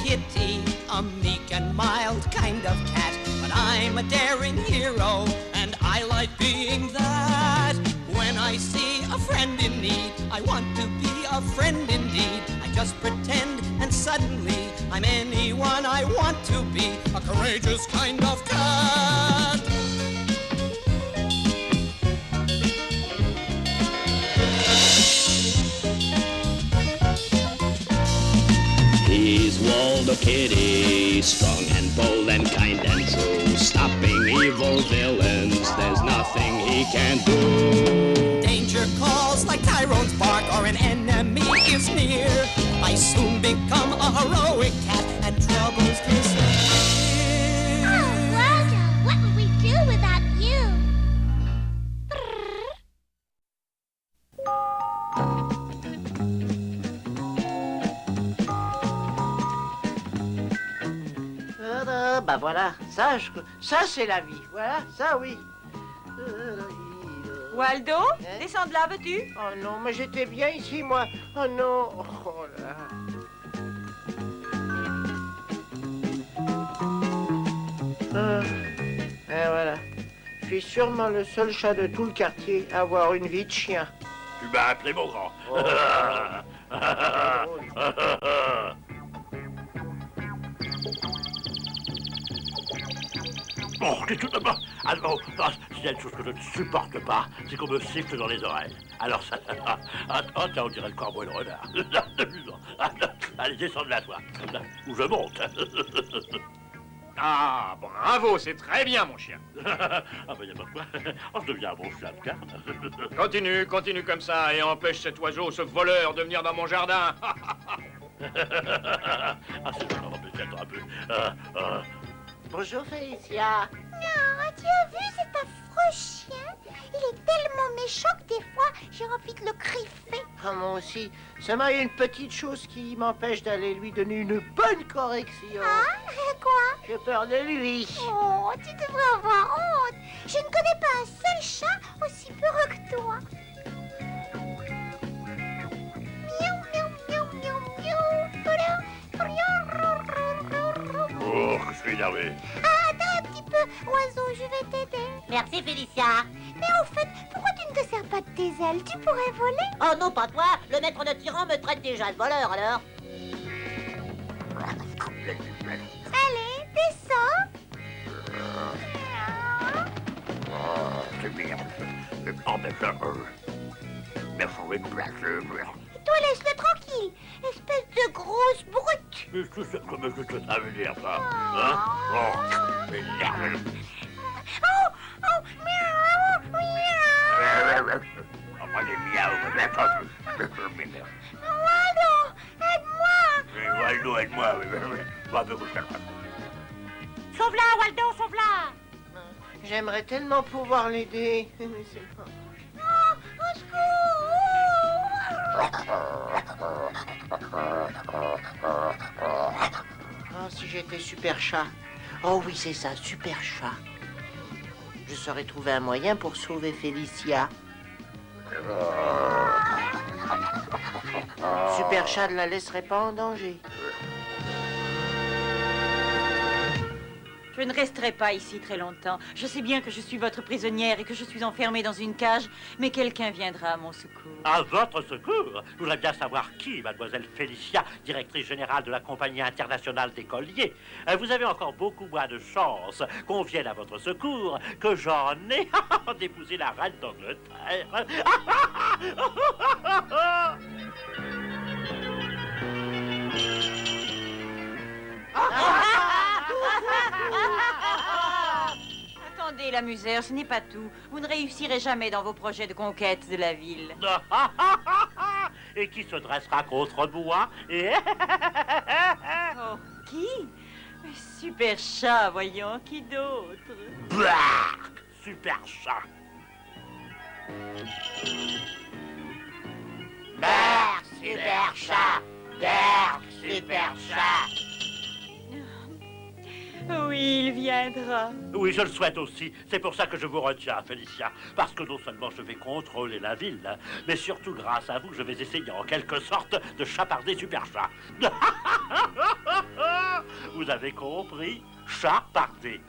kitty, a meek and mild kind of cat. But I'm a daring hero, and I like being that. When I see a friend in need, I want to be a friend indeed. I just pretend, and suddenly I'm anyone I want to be, a courageous kind of cat. He's Waldo Kitty, strong and bold and kind and true. Stopping evil villains, there's nothing he can do. Danger calls like Tyrone's bark or an enemy is near. I soon become a heroic cat and troubles disappear. Oh, Waldo, what would we do without you? Bah voilà, ça c'est la vie. Voilà, ça oui. Waldo, Hein? descends de là, veux-tu? Oh non, mais j'étais bien ici, moi. Oh non. Oh là. Et voilà. Je suis sûrement le seul chat de tout le quartier à avoir une vie de chien. Tu m'as appelé mon grand. Bon, c'est tout d'abord. Alors, s'il y a une chose que je ne supporte pas, c'est qu'on me siffle dans les oreilles. Alors ça. Oh, tiens, on dirait le corbeau et le renard. Allez, descends de là, toi. Ou je monte. Ah, bravo, c'est très bien, mon chien. Ah, ben, y a pas de quoi. Oh, je deviens un bon chien de garde. Continue comme ça et empêche cet oiseau, ce voleur, de venir dans mon jardin. Ah, c'est vraiment peut-être un peu. Bonjour Félicia. Non, tu as vu cet affreux chien? Il est tellement méchant que des fois, j'ai envie de le griffer. Ah, moi aussi. Ça m'a une petite chose qui m'empêche d'aller lui donner une bonne correction. Ah, quoi? J'ai peur de lui. Oh, tu devrais avoir honte. Je ne connais pas un seul chat aussi peureux que toi. Miaou, miaou, miaou, miaou, miaou. Oh, je suis énervé. Ah, attends un petit peu, oiseau, je vais t'aider. Merci, Félicia. Mais au fait, pourquoi tu ne te sers pas de tes ailes? Tu pourrais voler. Oh non, pas toi. Le maître de tyran me traite déjà de voleur, alors. Allez, descends. C'est bien. Oh, mais ça. Merci, Toi, laisse-le tranquille, espèce de grosse brute. mais qu'est-ce que ça veut dire, ça? Hein? Oh, mais merde. Oh, oh, miaou, miaou. Oh, pas des miaou. Waldo, aide-moi. Waldo, aide-moi. Sauve-la, Waldo, sauve-la. J'aimerais tellement pouvoir l'aider. Mais c'est pas... Oh, au secours. Oh, si j'étais super chat. Oh oui, c'est ça, super chat. Je saurais trouver un moyen pour sauver Félicia. Super chat ne la laisserait pas en danger. Je ne resterai pas ici très longtemps. Je sais bien que je suis votre prisonnière et que je suis enfermée dans une cage, mais quelqu'un viendra à mon secours. À votre secours? Je voudrais bien savoir qui, mademoiselle Félicia, directrice générale de la Compagnie internationale des colliers. Vous avez encore beaucoup moins de chance qu'on vienne à votre secours que j'en ai d'épouser la reine d'Angleterre. Attendez, l'amuseur, ce n'est pas tout. Vous ne réussirez jamais dans vos projets de conquête de la ville. Et qui se dressera contre moi? Et... Oh, qui? Super chat, voyons, qui d'autre? Blah! Super chat. Berk, super chat. Berk, super chat. Oui, il viendra. Oui, je le souhaite aussi. C'est pour ça que je vous retiens, Félicia. Parce que non seulement je vais contrôler la ville, mais surtout grâce à vous, je vais essayer en quelque sorte de chaparder Super Chat. Vous avez compris? Chaparder.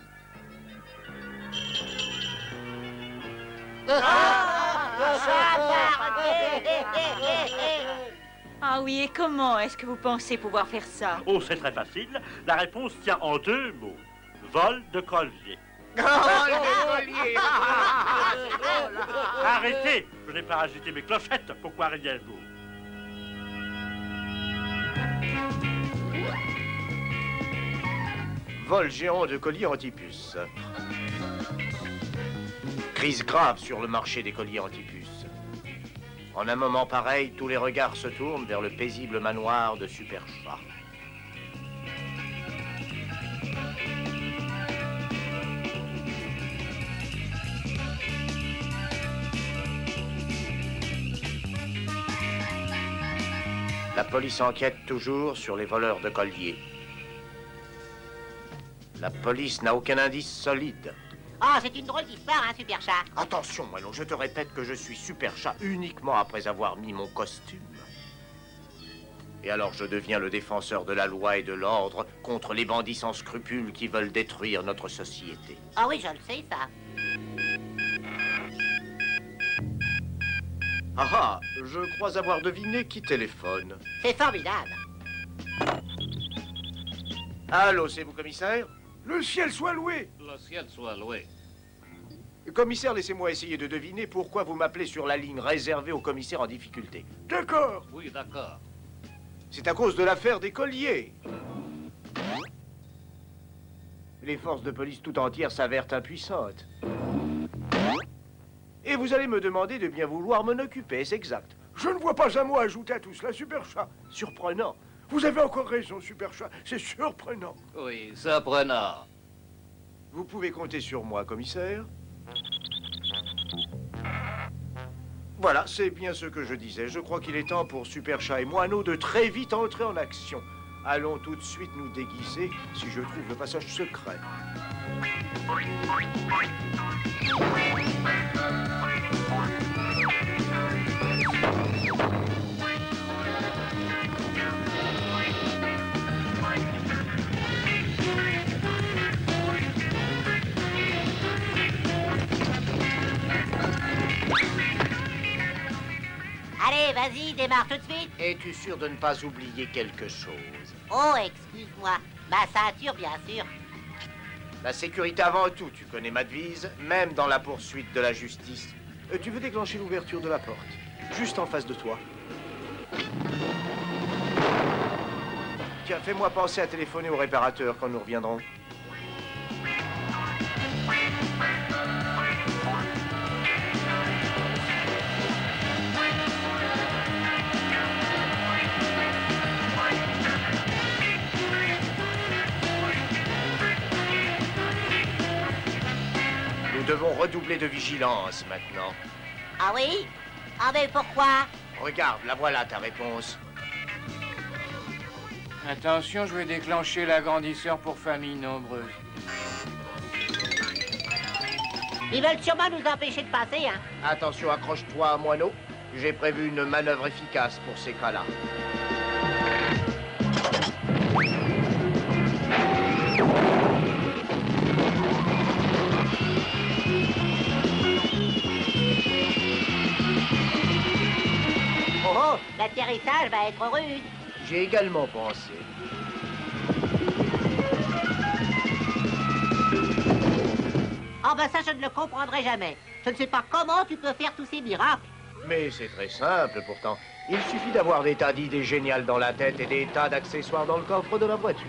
Ah oui, et comment est-ce que vous pensez pouvoir faire ça? Oh, c'est très facile. La réponse tient en 2 mots. Vol de collier. Arrêtez! Je n'ai pas agité mes clochettes. Pourquoi riez-vous? Vol géant de colliers antipuces. Crise grave sur le marché des colliers antipuces. En un moment pareil, tous les regards se tournent vers le paisible manoir de Super Chat. La police enquête toujours sur les voleurs de colliers. La police n'a aucun indice solide. Oh, c'est une drôle d'histoire, hein, Super Chat. Attention, Moineau, je te répète que je suis Super Chat uniquement après avoir mis mon costume. Et alors je deviens le défenseur de la loi et de l'ordre contre les bandits sans scrupules qui veulent détruire notre société. Ah oui, je le sais, ça. Ah ah, je crois avoir deviné qui téléphone. C'est formidable. Allô, c'est vous, commissaire? Le ciel soit loué. Le ciel soit loué. Commissaire, laissez-moi essayer de deviner pourquoi vous m'appelez sur la ligne réservée aux commissaires en difficulté. D'accord. Oui, d'accord. C'est à cause de l'affaire des colliers. Les forces de police tout entières s'avèrent impuissantes. Et vous allez me demander de bien vouloir m'en occuper, c'est exact. Je ne vois pas un mot à ajouter à tout cela, Super Chat. Surprenant. Vous avez encore raison, Super Chat. C'est surprenant. Oui, surprenant. Vous pouvez compter sur moi, commissaire. Voilà, c'est bien ce que je disais. Je crois qu'il est temps pour Super Chat et Moineau de très vite entrer en action. Allons tout de suite nous déguiser si je trouve le passage secret. Allez, vas-y, démarre tout de suite. Es-tu sûr de ne pas oublier quelque chose? Oh, excuse-moi. Ma ceinture, bien sûr. La sécurité avant tout, tu connais ma devise, même dans la poursuite de la justice. Tu veux déclencher l'ouverture de la porte, juste en face de toi. Tiens, fais-moi penser à téléphoner au réparateur quand nous reviendrons. Nous devons redoubler de vigilance maintenant. Ah oui? Ah mais pourquoi? Regarde, la voilà ta réponse. Attention, je vais déclencher l'agrandisseur pour famille nombreuse. Ils veulent sûrement nous empêcher de passer, hein. Attention, accroche-toi, Moineau. J'ai prévu une manœuvre efficace pour ces cas-là. Oh oh, l'atterrissage va être rude. J'ai également pensé. Oh ben ça, je ne le comprendrai jamais. Je ne sais pas comment tu peux faire tous ces miracles. Mais c'est très simple pourtant. Il suffit d'avoir des tas d'idées géniales dans la tête et des tas d'accessoires dans le coffre de la voiture.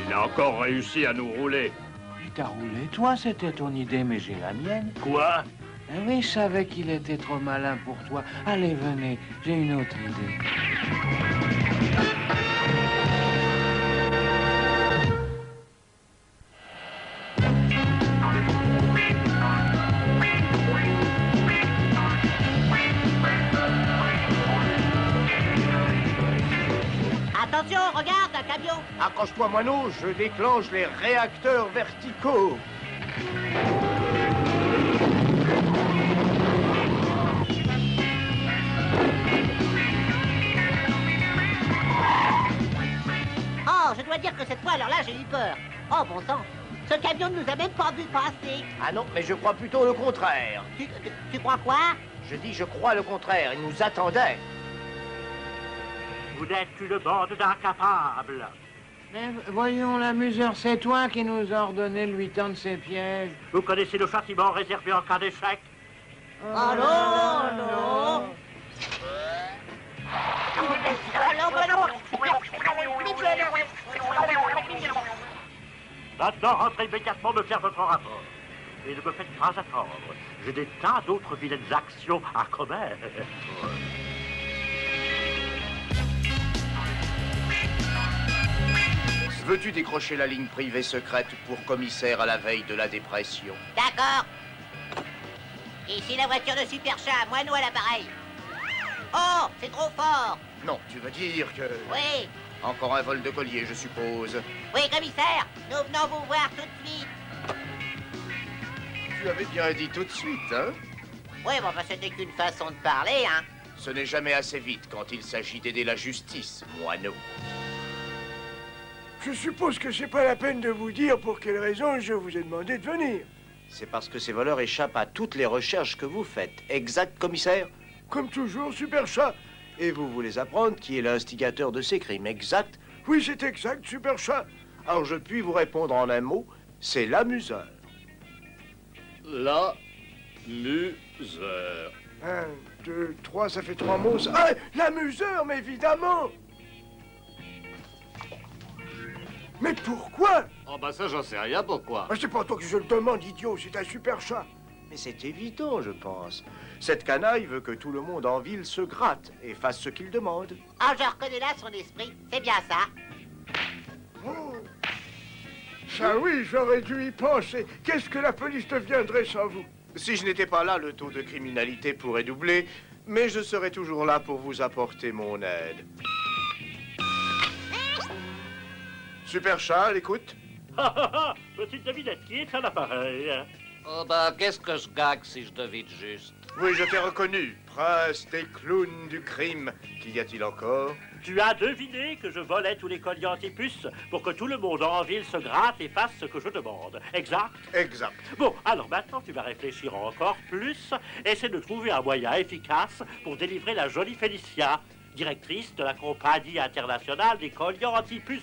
Il a encore réussi à nous rouler. Il t'a roulé, toi, c'était ton idée, mais j'ai la mienne. Quoi? Eh oui, je savais qu'il était trop malin pour toi. Allez, venez, j'ai une autre idée. Attention, regarde, un camion. Accroche-toi, moineau, je déclenche les réacteurs verticaux. Oh, je dois dire que cette fois, alors là, j'ai eu peur. Oh, bon sang. Ce camion ne nous a même pas vu passer. Ah non, mais je crois plutôt le contraire. Tu crois quoi? Je dis je crois le contraire, il nous attendait. Vous n'êtes qu'une bande d'incapables. Mais voyons, l'amuseur, c'est toi qui nous a ordonné de lui tendre ses pièges. Vous connaissez le châtiment réservé en cas d'échec? Oh non, non. Maintenant, rentrez immédiatement me faire votre rapport. Et ne me faites pas attendre. J'ai des tas d'autres vilaines actions à commettre. Veux-tu décrocher la ligne privée secrète pour commissaire à la veille de la dépression? D'accord. Ici la voiture de Super Chat, moineau à l'appareil. Oh, c'est trop fort. Non, tu veux dire que... Oui, Encore un vol de collier, je suppose. oui, commissaire. Nous venons vous voir tout de suite. Tu avais bien dit tout de suite, hein? Oui, bon, bah, c'était qu'une façon de parler, hein. Ce n'est jamais assez vite quand il s'agit d'aider la justice, moineau. Je suppose que c'est pas la peine de vous dire pour quelle raison je vous ai demandé de venir. C'est parce que ces voleurs échappent à toutes les recherches que vous faites. Exact, commissaire? Comme toujours, Super Chat. Et vous voulez apprendre qui est l'instigateur de ces crimes, exact? Oui, c'est exact, Super Chat. Alors je puis vous répondre en un mot, c'est l'amuseur. L'amuseur. 1, 2, 3, ça fait 3 mots. Ah, l'amuseur, mais évidemment. Mais pourquoi? Oh bah ça, j'en sais rien, pourquoi? Ah, c'est pas toi que je le demande, idiot, c'est un Super Chat. Mais c'est évident, je pense. Cette canaille veut que tout le monde en ville se gratte et fasse ce qu'il demande. Ah, je reconnais là son esprit. C'est bien ça. Oh. Ça oui, j'aurais dû y penser. Qu'est-ce que la police deviendrait sans vous? Si je n'étais pas là, le taux de criminalité pourrait doubler, mais je serai toujours là pour vous apporter mon aide. Super Chat, à l'écoute. Petite devinette, qui est à l'appareil? Oh bah, qu'est-ce que je gagne si je devine juste? Oui, je t'ai reconnu, prince des clowns du crime. Qu'y a-t-il encore? Tu as deviné que je volais tous les colliers antipuces pour que tout le monde en ville se gratte et fasse ce que je demande. Exact? Exact. Bon, alors maintenant tu vas réfléchir encore plus. Essaie de trouver un moyen efficace pour délivrer la jolie Félicia, directrice de la compagnie internationale des colliers antipuces.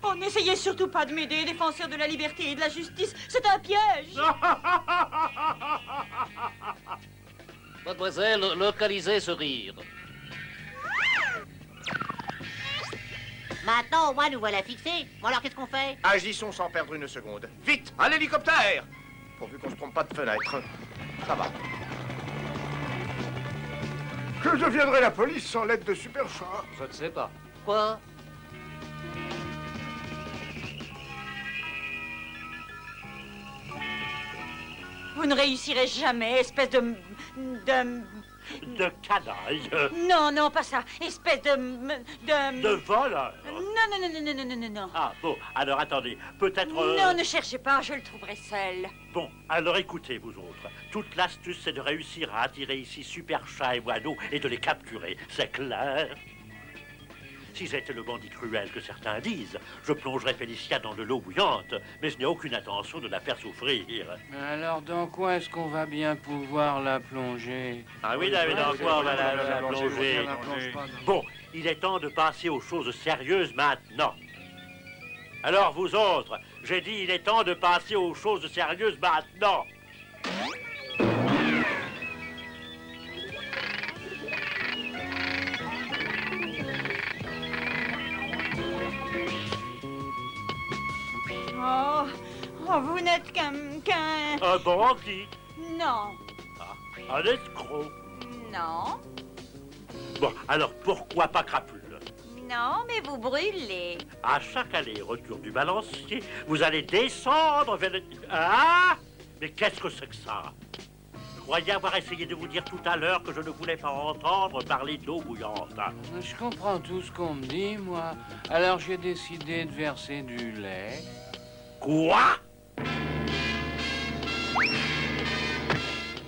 Oh, n'essayez surtout pas de m'aider, défenseur de la liberté et de la justice. C'est un piège. Mademoiselle, localisez ce rire. Maintenant, au moins, nous voilà fixés. Bon, alors, qu'est-ce qu'on fait? Agissons sans perdre une seconde. Vite, à l'hélicoptère! Pourvu qu'on se trompe pas de fenêtre. Ça va. Que deviendrait la police sans l'aide de Super Chat? Je ne sais pas. Quoi? Vous ne réussirez jamais, espèce de De canaille. Non, non, pas ça. Espèce De voleur. Non. Ah, bon, alors attendez, peut-être... Non, ne cherchez pas, je le trouverai seul. Bon, alors écoutez, vous autres. Toute l'astuce, c'est de réussir à attirer ici Super Chat et Moineau et de les capturer, c'est clair? Si j'étais le bandit cruel que certains disent, je plongerais Félicia dans de l'eau bouillante, mais je n'ai aucune intention de la faire souffrir. Alors, dans quoi est-ce qu'on va bien pouvoir la plonger? Ah oui, David, dans quoi on va la plonger? Bon, il est temps de passer aux choses sérieuses maintenant. Alors, vous autres, j'ai dit il est temps de passer aux choses sérieuses maintenant. Oh, vous n'êtes qu'un... Un bandit. Non. Ah, un escroc. Non. Bon, alors pourquoi pas crapule? Non, mais vous brûlez. À chaque aller-retour du balancier, vous allez descendre vers le... Ah! Mais qu'est-ce que c'est que ça? croyez avoir essayé de vous dire tout à l'heure que je ne voulais pas entendre parler d'eau bouillante. Je comprends tout ce qu'on me dit, moi. Alors j'ai décidé de verser du lait. Quoi?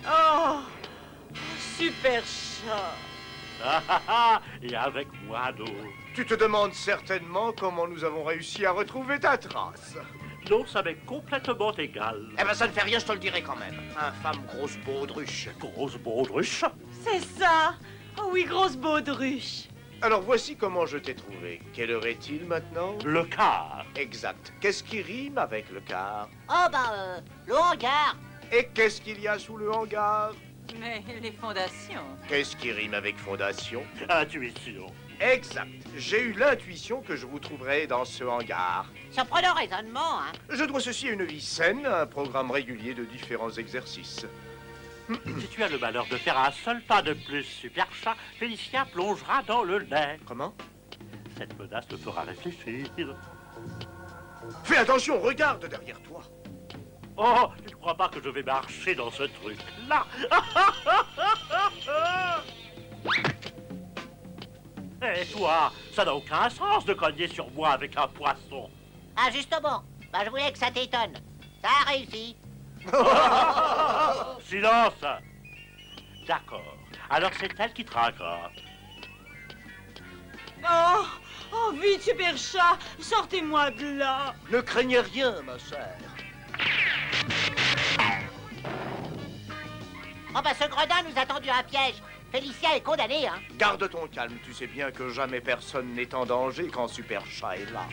Oh, super chat. Ah ah ah! Et avec moi d'eau. Tu te demandes certainement comment nous avons réussi à retrouver ta trace. Non, ça m'est complètement égal. Eh ben ça ne fait rien, je te le dirai quand même. Infâme grosse baudruche. Grosse baudruche? C'est ça. Oh oui, grosse baudruche. Alors voici comment je t'ai trouvé. Quelle heure est-il maintenant? Le quart. Exact. Qu'est-ce qui rime avec le quart? Oh, le hangar. Et qu'est-ce qu'il y a sous le hangar? Mais les fondations. Qu'est-ce qui rime avec fondation? Intuition. Exact. J'ai eu l'intuition que je vous trouverais dans ce hangar. Surprenant raisonnement, hein. Je dois ceci à une vie saine, à un programme régulier de différents exercices. Si tu as le malheur de faire un seul pas de plus, Super Chat, Félicia plongera dans le lait. Comment? Cette menace te fera réfléchir. Fais attention, regarde derrière toi. Oh, tu ne crois pas que je vais marcher dans ce truc-là? Et toi, ça n'a aucun sens de cogner sur moi avec un poisson. Ah, justement. Je voulais que ça t'étonne. Ça a réussi. Silence! D'accord. Alors c'est elle qui traquera. Oh, vite, super chat. Sortez-moi de là. Ne craignez rien, ma chère. Oh, ce gredin nous a tendu un piège. Félicia est condamnée, hein. Garde ton calme, tu sais bien que jamais personne n'est en danger quand Super Chat est là.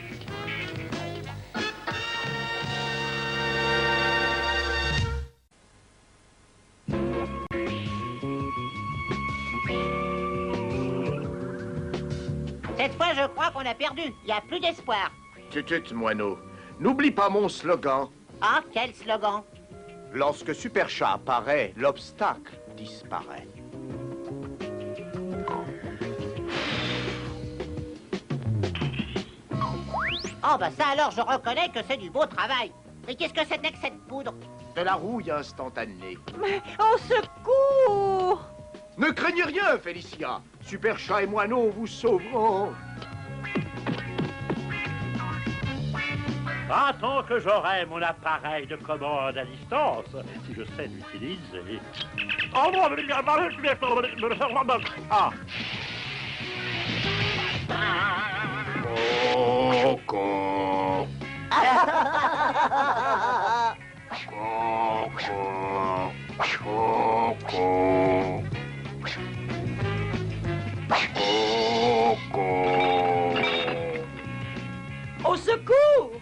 Cette fois, je crois qu'on a perdu. Il n'y a plus d'espoir. Tutut, moineau. N'oublie pas mon slogan. Ah, quel slogan. Lorsque Super Chat apparaît, l'obstacle disparaît. Oh, ça alors, je reconnais que c'est du beau travail. Mais qu'est-ce que c'était que cette poudre? De la rouille instantanée. Mais au secours! Ne craignez rien, Félicia. Super Chat et Moineau vous sauveront. Tant que j'aurai mon appareil de commande à distance, si je sais l'utiliser. Ah! Coco. Coco. Coco. Coco. Au secours!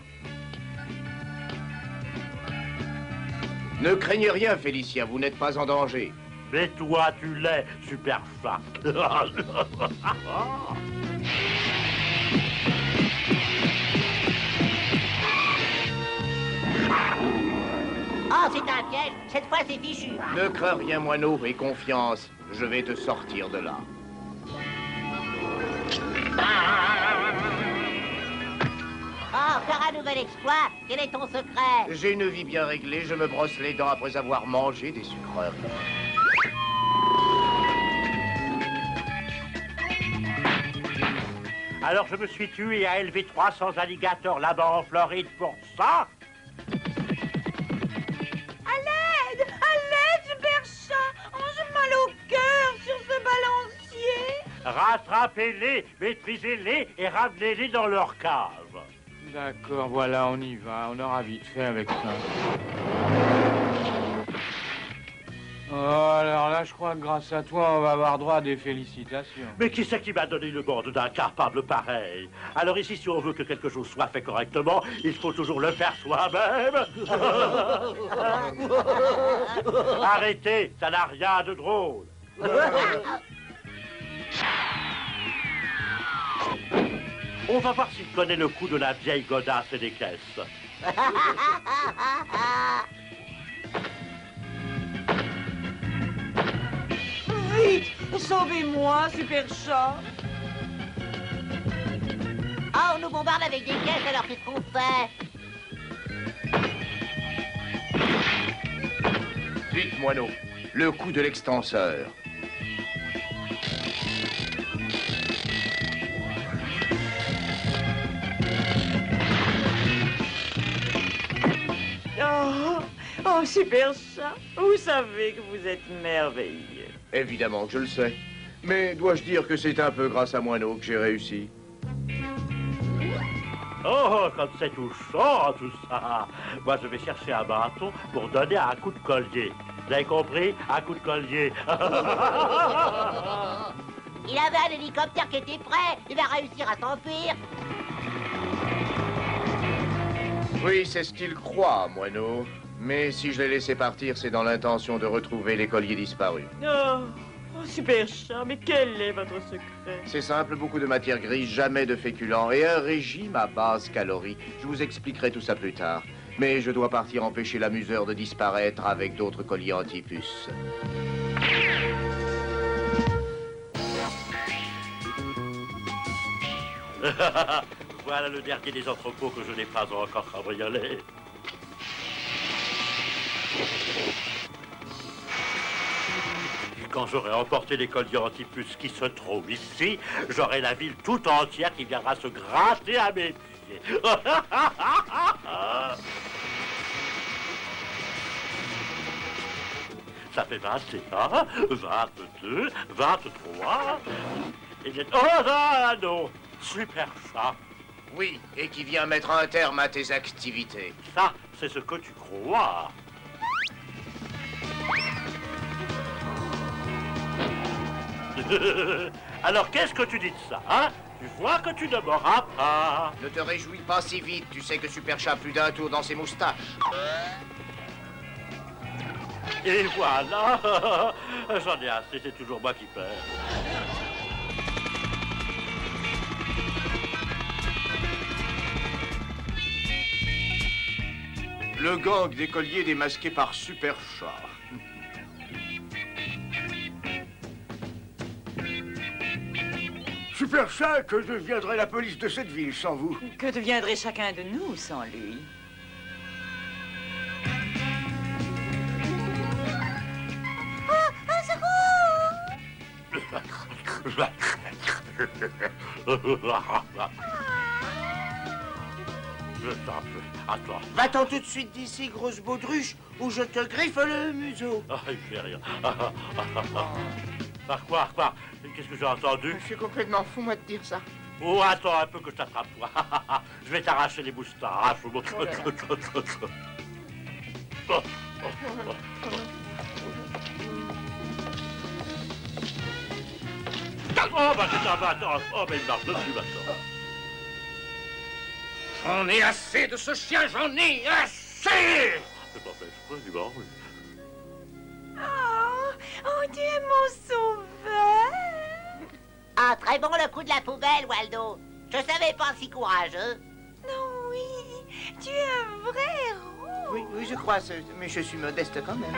Ne craignez rien, Félicia, vous n'êtes pas en danger. Mais toi, tu l'es, Super Chat. Oh, c'est un piège. Cette fois, c'est fichu. Ne crains rien, Moineau, et confiance. Je vais te sortir de là. Oh, faire un nouvel exploit. Quel est ton secret? J'ai une vie bien réglée, je me brosse les dents après avoir mangé des sucreries. Alors je me suis tué à élever 300 alligators là-bas en Floride pour ça? À l'aide! À l'aide, super chat! Oh, j'ai mal au cœur sur ce balancier! Rattrapez-les, maîtrisez-les et ramenez-les dans leur cave. D'accord, voilà, on y va. On aura vite fait avec ça. Oh, alors là, je crois que grâce à toi, on va avoir droit à des félicitations. Mais qui c'est qui m'a donné le bord d'un capable pareil? Alors ici, si on veut que quelque chose soit fait correctement, il faut toujours le faire soi-même. Arrêtez, ça n'a rien de drôle. On va voir s'il connaît le coup de la vieille godasse des caisses. Vite! Sauvez-moi, super chat! Ah, on nous bombarde avec des caisses, alors qu'est-ce qu'on fait? Vite, Moineau. Le coup de l'extenseur. Oh, super chat, vous savez que vous êtes merveilleux. Évidemment que je le sais. Mais dois-je dire que c'est un peu grâce à Moineau que j'ai réussi? Oh, comme c'est touchant, tout ça. Moi, je vais chercher un bâton pour donner un coup de collier. Vous avez compris? Un coup de collier. Il avait un hélicoptère qui était prêt. Il va réussir à s'enfuir. Oui, c'est ce qu'il croit, Moineau. Mais si je l'ai laissé partir, c'est dans l'intention de retrouver les colliers disparus. Oh, super chat, mais quel est votre secret? C'est simple, beaucoup de matière grise, jamais de féculents et un régime à basse calories. Je vous expliquerai tout ça plus tard. Mais je dois partir empêcher l'amuseur de disparaître avec d'autres colliers antipuces. Voilà le dernier des entrepôts que je n'ai pas encore cambriolé. Quand j'aurai emporté les colliers antipuces qui se trouvent ici, j'aurai la ville tout entière qui viendra se gratter à mes pieds. Ça fait 21, 22, 23... Et bien... Oh non! Super chat! Oui, et qui vient mettre un terme à tes activités. Ça, c'est ce que tu crois. Alors, qu'est-ce que tu dis de ça, hein? Tu vois que tu ne m'auras pas. Ne te réjouis pas si vite, tu sais que Super Chat a plus d'un tour dans ses moustaches. Et voilà. J'en ai assez, c'est toujours moi qui perds. Le gang des colliers démasqué par Super Chat. Super Chat, que deviendrait la police de cette ville sans vous? Que deviendrait chacun de nous sans lui? Je t'en prie, à toi. Va-t'en tout de suite d'ici, grosse baudruche, ou je te griffe le museau. Ah, il fait rien. Quoi? Qu'est-ce que j'ai entendu? Je suis complètement fou, moi, de dire ça. Oh, attends un peu que je t'attrape, toi. Je vais t'arracher les moustaches. Oh, bah c'est un bâtard. Oh, mais il marche dessus maintenant. J'en ai assez de ce chien, j'en ai assez! C'est pas fait exprès, du bon, oui. Oh, tu es mon sauveur. Ah, très bon le coup de la poubelle, Waldo. Je savais pas si courageux. Non, oui, tu es un vrai héros. Oui, je crois, mais je suis modeste quand même.